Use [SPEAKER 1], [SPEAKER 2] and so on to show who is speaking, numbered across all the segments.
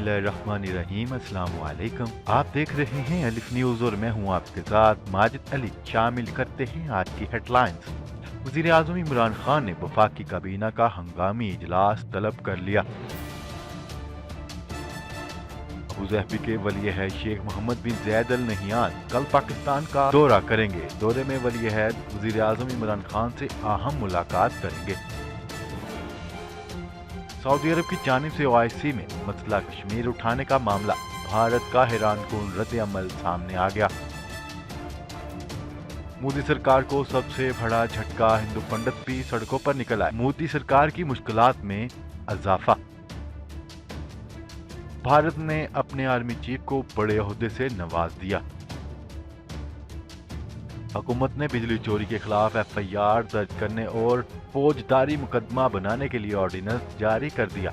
[SPEAKER 1] बिस्मिल्लाहिर्रहमानिर्रहीम। अस्सलाम वालेकुम। आप देख रहे हैं अलिफ न्यूज़ और मैं हूं आपके साथ माजिद अली। शामिल करते हैं आज की हेडलाइंस। वज़ीर आज़म इमरान खान ने वफाकी काबीना का हंगामी इजलास तलब कर लिया। अबूज़हबी के वली-ए-अहद शेख मोहम्मद बिन ज़ायद अल नहियान कल पाकिस्तान का दौरा करेंगे। दौरे में वली-ए-अहद वज़ीर आज़म इमरान खान से अहम मुलाकात करेंगे। सऊदी अरब की जानिब से ओआईसी में मसला कश्मीर उठाने का मामला, भारत का हैरानकुन रद्द-ए-अमल सामने आ गया। मोदी सरकार को सबसे बड़ा झटका, हिंदू पंडित भी सड़कों पर निकल आए। मोदी सरकार की मुश्किलात में इजाफा। भारत ने अपने आर्मी चीफ को बड़े ओहदे से नवाज दिया। हुकूमत ने बिजली चोरी के खिलाफ एफआईआर दर्ज करने और फौजदारी मुकदमा बनाने के लिए ऑर्डिनेंस जारी कर दिया।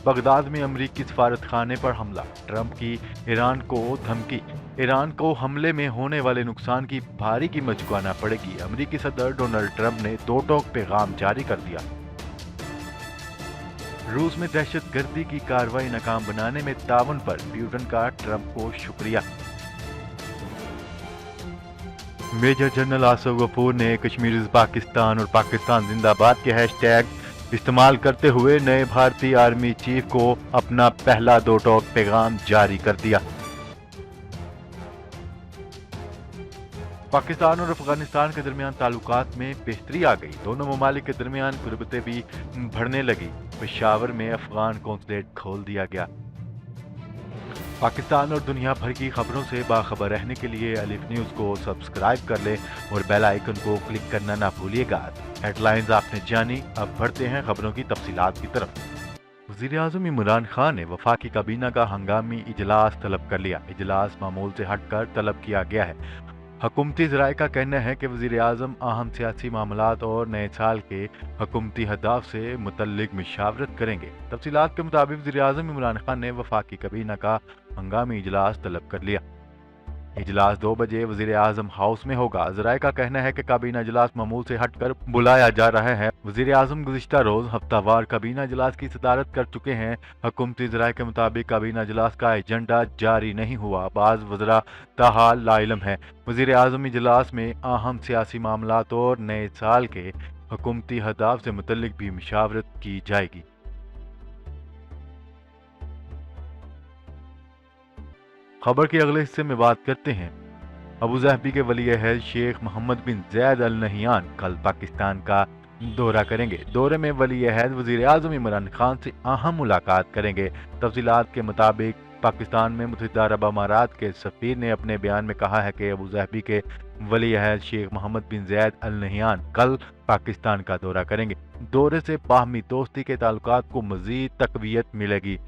[SPEAKER 1] बगदाद में अमरीकी सफारत खाने पर हमला, ट्रंप की ईरान को धमकी। ईरान को हमले में होने वाले नुकसान की भारी कीमत चुकाना पड़ेगी। अमरीकी सदर डोनाल्ड ट्रंप ने दो टोक पैगाम जारी कर दिया। रूस में दहशतगर्दी की कार्रवाई नाकाम बनाने में ताउन पर ब्यूटन का ट्रंप को शुक्रिया। मेजर जनरल आसिफ गफूर ने कश्मीर इज पाकिस्तान और पाकिस्तान जिंदाबाद के हैशटैग इस्तेमाल करते हुए नए भारतीय आर्मी चीफ को अपना पहला दो टोक पैगाम जारी कर दिया। पाकिस्तान और अफगानिस्तान के दरमियान ताल्लुकात में बेहतरी आ गई। दोनों ममालिक के दरमियान कुर्बतें भी बढ़ने लगी। पेशावर में अफगान कौंसलेट खोल दिया गया। पाकिस्तान और दुनिया भर की खबरों से बाखबर रहने के लिए अलिफ न्यूज़ को सब्सक्राइब कर लें और बेल आइकन को क्लिक करना ना भूलिएगा। हेडलाइंस आपने जानी, अब बढ़ते हैं खबरों की तफसीलात की तरफ। वज़ीर आज़म इमरान खान ने वफाकी काबीना का हंगामी इजलास तलब कर लिया। इजलास मामूल से हटकर तलब किया गया है। हुकूमती ज़राए का कहना है कि वज़ीर आज़म अहम सियासी मामलात और नए साल के हुकूमती अहदाफ से मुतल्लिक मशावरत करेंगे। तफसीलात के मुताबिक वज़ीर आज़म इमरान खान ने वफाकी काबीना का हंगामी इजलास तलब कर लिया। इजलास 2 बजे वज़ीर आज़म हाउस में होगा। ज़राए का कहना है कि काबीना इजलास मामूल से हटकर बुलाया जा रहा है। वज़ीर आज़म गुज़िश्ता रोज़ हफ्तावार काबीना इजलास की सदारत कर चुके हैं। हुकूमती ज़राए के मुताबिक काबीना इजलास का एजेंडा जारी नहीं हुआ। बाज़ वज़रा ताहाल लाइलम है। वज़ीर आज़म इजलास में अहम सियासी मामलात और नए साल के हुकूमती अहदाफ से मुतल्लिक भी मशावरत की जाएगी। खबर के अगले हिस्से में बात करते हैं। अबूज़हबी के वली-ए-अहद शेख मोहम्मद बिन ज़ायद अल नहियान कल पाकिस्तान का दौरा करेंगे। दौरे में वली-ए-अहद वज़ीर आज़म इमरान खान से अहम मुलाकात करेंगे। तफसीलात के मुताबिक पाकिस्तान में मुत्तहिदा अरब अमारात के सफ़ीर ने अपने बयान में कहा है कि अबूज़हबी के वली-ए-अहद शेख मोहम्मद बिन ज़ायद अल नहियान कल पाकिस्तान का दौरा करेंगे। दौरे से बाहमी दोस्ती के ताल्लुकात को मज़ीद तक़वियत मिलेगी।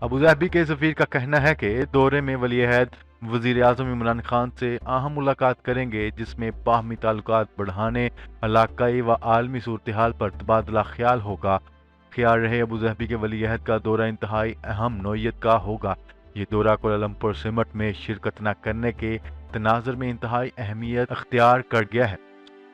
[SPEAKER 1] अबूज़हबी के सफ़ीर का कहना है कि दौरे में वली-ए-अहद वज़ीर आज़म इमरान खान से अहम मुलाकात करेंगे, जिसमें बाहमी ताल्लुकात बढ़ाने, इलाकाई व आलमी सूरत हाल पर तबादला ख्याल होगा। ख्याल रहे अबूज़हबी के वली-ए-अहद का दौरा इंतहाई अहम नौइयत का होगा। ये दौरा कोलालमपुर समिट में शिरकत न करने के तनाज़ुर में इंतहाई अहमियत अख्तियार कर गया है।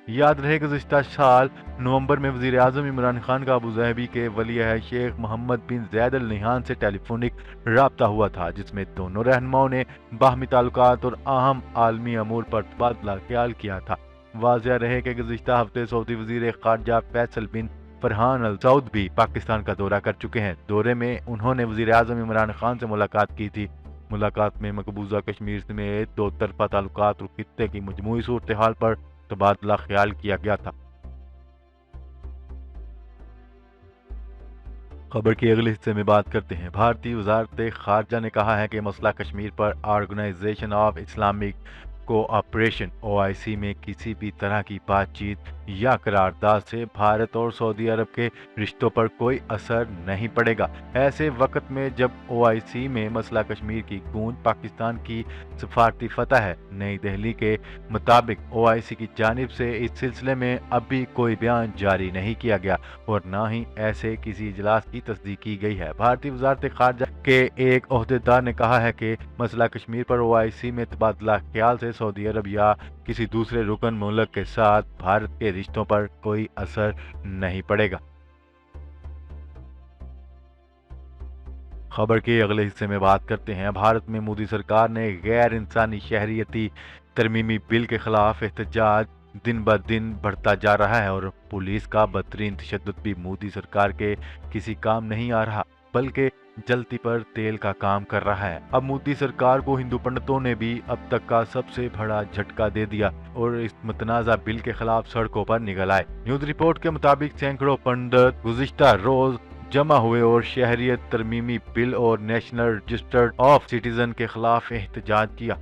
[SPEAKER 1] याद रहे गुज़िश्ता साल नवंबर में वज़ीर आज़म इमरान खान का अबूज़हबी के वली-ए-अहद शेख मोहम्मद बिन ज़ायद अल नहियान से टेलीफोनिक राब्ता हुआ था, जिसमें दोनों रहनुमाओं ने बाहमी ताल्लुकात और अहम आलमी अमूर पर तबादला ख्याल किया था। वाज़ेह रहे कि गुज़िश्ता हफ्ते सऊदी वज़ीर ख़ारजा फैसल बिन फरहान अल सऊद भी पाकिस्तान का दौरा कर चुके हैं। दौरे में उन्होंने वज़ीर आज़म इमरान खान से मुलाकात की थी। मुलाकात में मकबूजा कश्मीर समेत दो तरफ़ा ताल्लुकात और खित्ते की मजमूई सूरत हाल पर तबादला ख्याल किया गया था। खबर के अगले हिस्से में बात करते हैं। भारतीय वज़ारत ख़ारजा ने कहा है कि मसला कश्मीर पर organisation of Islamic cooperation OIC में किसी भी तरह की बातचीत या करारदाद से भारत और सऊदी अरब के रिश्तों पर कोई असर नहीं पड़ेगा। ऐसे वक्त में जब OIC में मसला कश्मीर की गूंज पाकिस्तान की सफारती फतह है। नई दिल्ली के मुताबिक OIC की जानिब से इस सिलसिले में अभी कोई बयान जारी नहीं किया गया और न ही ऐसे किसी इजलास की तस्दीक की गई है। भारतीय वज़ारत ख़ारजा के एक ओहदेदार ने कहा है कि मसला कश्मीर पर OIC में तबादला ख्याल से सऊदी अरब या किसी दूसरे रुकन मुल्क के साथ भारत के रिश्तों पर कोई असर नहीं पड़ेगा। खबर के अगले हिस्से में बात करते हैं। भारत में मोदी सरकार ने गैर इंसानी शहरियती तरमीमी बिल के खिलाफ एहतजाज दिन ब दिन बढ़ता जा रहा है और पुलिस का बदतरीन तशद्दुद भी मोदी सरकार के किसी काम नहीं आ रहा, बल्कि जलती पर तेल का काम कर रहा है। अब मोदी सरकार को हिंदू पंडितों ने भी अब तक का सबसे बड़ा झटका दे दिया और इस मुतनाज़ा बिल के खिलाफ सड़कों पर निकल आए। न्यूज रिपोर्ट के मुताबिक सैकड़ों पंडित गुज़िश्ता रोज जमा हुए और शहरियत तरमीमी बिल और नेशनल रजिस्टर ऑफ सिटीजन के खिलाफ एहतजाज किया।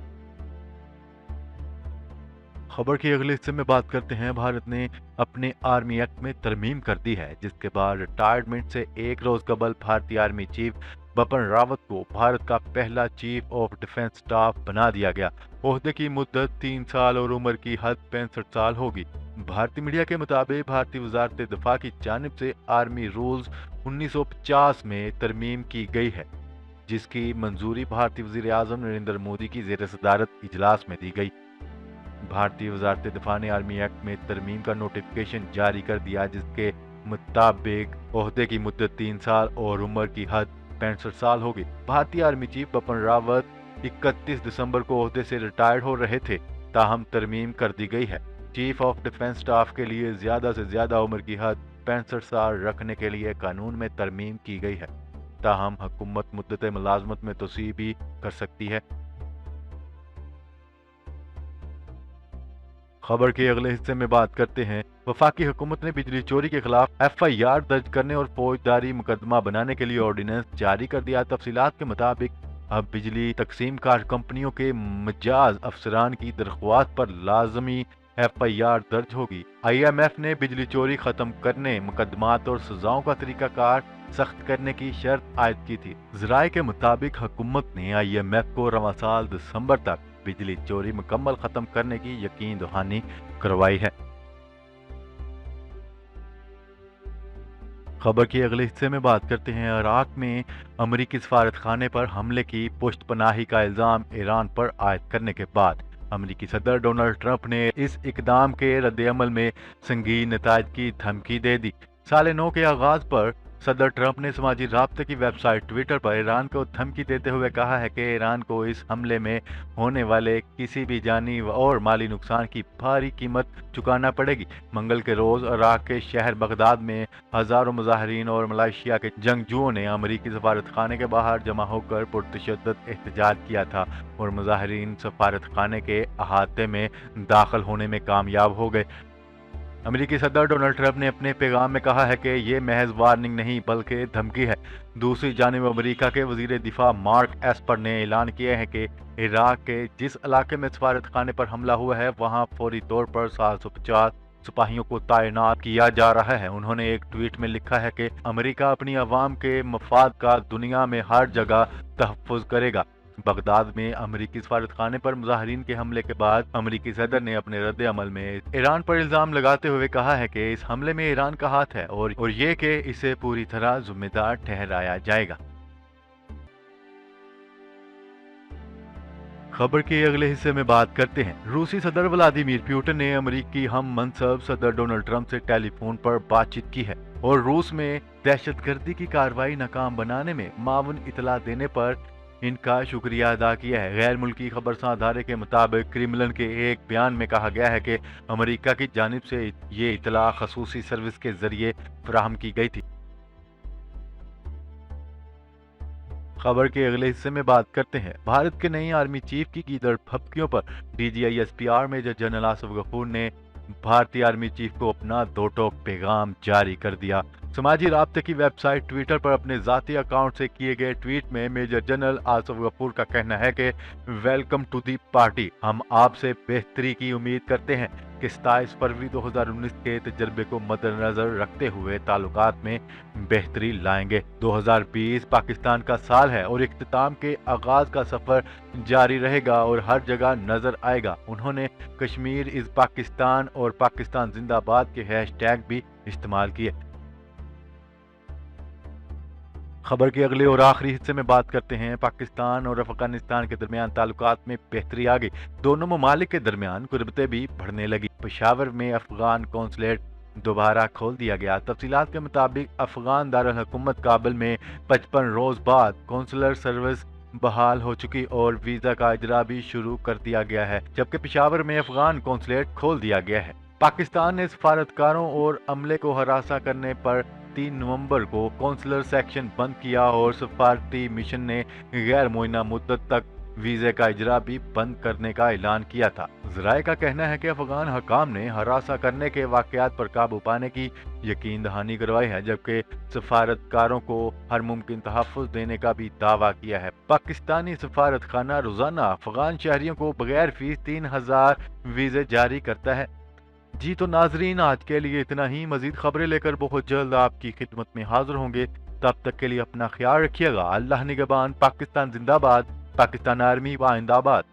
[SPEAKER 1] खबर के अगले हिस्से में बात करते हैं। भारत ने अपने आर्मी एक्ट में तरमीम कर दी है, जिसके बाद रिटायरमेंट से एक रोज कबल भारतीय आर्मी चीफ बिपिन रावत को भारत का पहला चीफ ऑफ डिफेंस स्टाफ बना दिया गया। ओहदे की मुद्दत 3 साल और उम्र की हद 65 साल होगी। भारतीय मीडिया के मुताबिक भारतीय वजारत दिफा की जानिब से आर्मी रूल्स 1950 में तरमीम की गई है, जिसकी मंजूरी भारतीय वजीर आजम नरेंद्र मोदी की जेर सदारत इजलास में दी गई। भारतीय वजारत दिफा ने आर्मी एक्ट में तरमीम का नोटिफिकेशन जारी कर दिया, जिसके मुताबिक ओहदे की मुद्दत 3 साल और उम्र की हद 65 साल होगी। भारतीय आर्मी चीफ बिपिन रावत 31 दिसंबर को ओहदे से रिटायर्ड हो रहे थे, ताहम तरमीम कर दी गई है। चीफ ऑफ डिफेंस स्टाफ के लिए ज्यादा से ज्यादा उम्र की हद 65 साल रखने के लिए कानून में तरमीम की गई है, ताहम हुकूमत मुद्दत मुलाजमत में तोसी भी कर सकती है। खबर के अगले हिस्से में बात करते हैं। वफाकी हुकूमत ने बिजली चोरी के खिलाफ FIR दर्ज करने और फौजदारी मुकदमा बनाने के लिए ऑर्डिनेंस जारी कर दिया। तफसीलात के मुताबिक अब बिजली तकसीम कार कंपनियों के मजाज अफसरान की दरख्वास्त पर लाजमी FIR दर्ज होगी। IMF ने बिजली चोरी खत्म करने, मुकदमात और सजाओं का तरीकाकार सख्त करने की शर्त आयद की थी। ज़राए के मुताबिक हुकूमत ने IMF को रवां साल दिसंबर तक बिजली चोरी मुकम्मल खत्म करने की यकीन दहानी करवाई है। खबर के अगले हिस्से में बात करते हैं। इराक में अमरीकी सफारत खाने पर हमले की पुष्ट पनाही का इल्जाम ईरान पर आयद करने के बाद अमरीकी सदर डोनाल्ड ट्रंप ने इस इकदाम के रद्द-ए-अमल में संगीन नतायज की धमकी दे दी। साल नौ के आगाज पर सदर ट्रंप ने समाजी राब्ते की वेबसाइट ट्विटर पर ईरान को धमकी देते हुए कहा है कि ईरान को इस हमले में होने वाले किसी भी जानी और माली नुकसान की भारी कीमत चुकाना पड़ेगी। मंगल के रोज इराक के शहर बगदाद में हजारों मुजाहिरीन और मलेशिया के जंगजुओं ने अमरीकी सफारत खाने के बाहर जमा होकर पुरतशद्दुद एहतजाज किया था और मुजाहिरीन सफारत खाने के अहाते में दाखिल होने में कामयाब हो गए। अमेरिकी सदर डोनाल्ड ट्रंप ने अपने पैगाम में कहा है कि ये महज वार्निंग नहीं बल्कि धमकी है। दूसरी जानिब अमेरिका के वजीर दिफा मार्क एस्पर ने ऐलान किया है कि इराक के जिस इलाके में सफारत खाने पर हमला हुआ है वहां फौरी तौर पर 750 सिपाहियों को तैनात किया जा रहा है। उन्होंने एक ट्वीट में लिखा है कि अमेरिका अपनी अवाम के मफाद का दुनिया में हर जगह तहफ़्फ़ुज़ करेगा। बगदाद में अमरीकी सफारत खाने पर मुजाहिरीन के हमले के बाद अमरीकी सदर ने अपने रद्द अमल में ईरान पर इल्जाम लगाते हुए कहा है कि इस हमले में ईरान का हाथ है और ये कि इसे पूरी तरह जिम्मेदार ठहराया जाएगा। खबर के अगले हिस्से में बात करते हैं। रूसी सदर व्लादिमीर पुतिन ने अमरीकी हम मनसब सदर डोनाल्ड ट्रंप से टेलीफोन पर बातचीत की है और रूस में दहशतगर्दी की कार्रवाई नाकाम बनाने में मावन इतला देने पर इनका शुक्रिया अदा किया है। गैर मुल्की खबरसां अदारे के मुताबिक क्रेमलिन के एक बयान में कहा गया है कि अमेरिका की जानिब से ये इतला खसूसी सर्विस के जरिए फराहम की गई थी। खबर के अगले हिस्से में बात करते हैं। भारत के नई आर्मी चीफ की कीदड़ फपकियों पर DGI SPR major general Asif Ghafoor ने भारतीय आर्मी चीफ को अपना दो टोक पैगाम जारी कर दिया। समाजी राब्ते की वेबसाइट ट्विटर पर अपने जाती अकाउंट से किए गए ट्वीट में मेजर जनरल आसिफ गफूर का कहना है कि वेलकम टू दी पार्टी। हम आपसे बेहतरी की उम्मीद करते हैं कि 27 फरवरी 2019 के तजर्बे को मद्देनजर रखते हुए ताल्लुकात में बेहतरी लाएंगे। 2020 पाकिस्तान का साल है और इख्तिताम के आगाज का सफर जारी रहेगा और हर जगह नजर आएगा। उन्होंने कश्मीर इज पाकिस्तान और पाकिस्तान जिंदाबाद के हैशटैग भी इस्तेमाल किए। खबर के अगले और आखिरी हिस्से में बात करते हैं। पाकिस्तान और अफगानिस्तान के दरमियान ताल्लुकात में बेहतरी आ गई। दोनों ममालिक के दरमियान कुर्बतें भी बढ़ने लगी। पेशावर में अफगान कौंसलेट دوبارہ کھول دیا گیا۔ تفصیلات کے مطابق افغان دارالحکومت کابل میں 55 روز بعد کونسلر سروس بحال ہو چکی اور ویزا کا اجرا بھی شروع کر دیا گیا ہے، جبکہ پشاور میں افغان کونسلیٹ کھول دیا گیا ہے۔ پاکستان نے سفارتکاروں اور عملے کو ہراساں کرنے پر 3 نومبر کو کونسلر سیکشن بند کیا اور سفارتی مشن نے غیر معینہ مدت تک ویزے کا اجرا بھی بند کرنے کا اعلان کیا تھا۔ ذرائع کا کہنا ہے کہ افغان حکام نے ہراساں کرنے کے واقعات پر قابو پانے کی یقین دہانی کروائی ہے، جبکہ سفارتکاروں کو ہر ممکن تحفظ دینے کا بھی دعویٰ کیا ہے۔ پاکستانی سفارت خانہ روزانہ افغان شہریوں کو بغیر فیس 3000 ویزے جاری کرتا ہے۔ جی تو ناظرین، آج کے لیے اتنا ہی۔ مزید خبریں لے کر بہت جلد آپ کی خدمت میں حاضر ہوں گے۔ تب تک کے لیے اپنا خیال رکھیے گا۔ اللہ نگہبان۔ پاکستان زندہ باد۔ پاکستان آرمی زندہ باد۔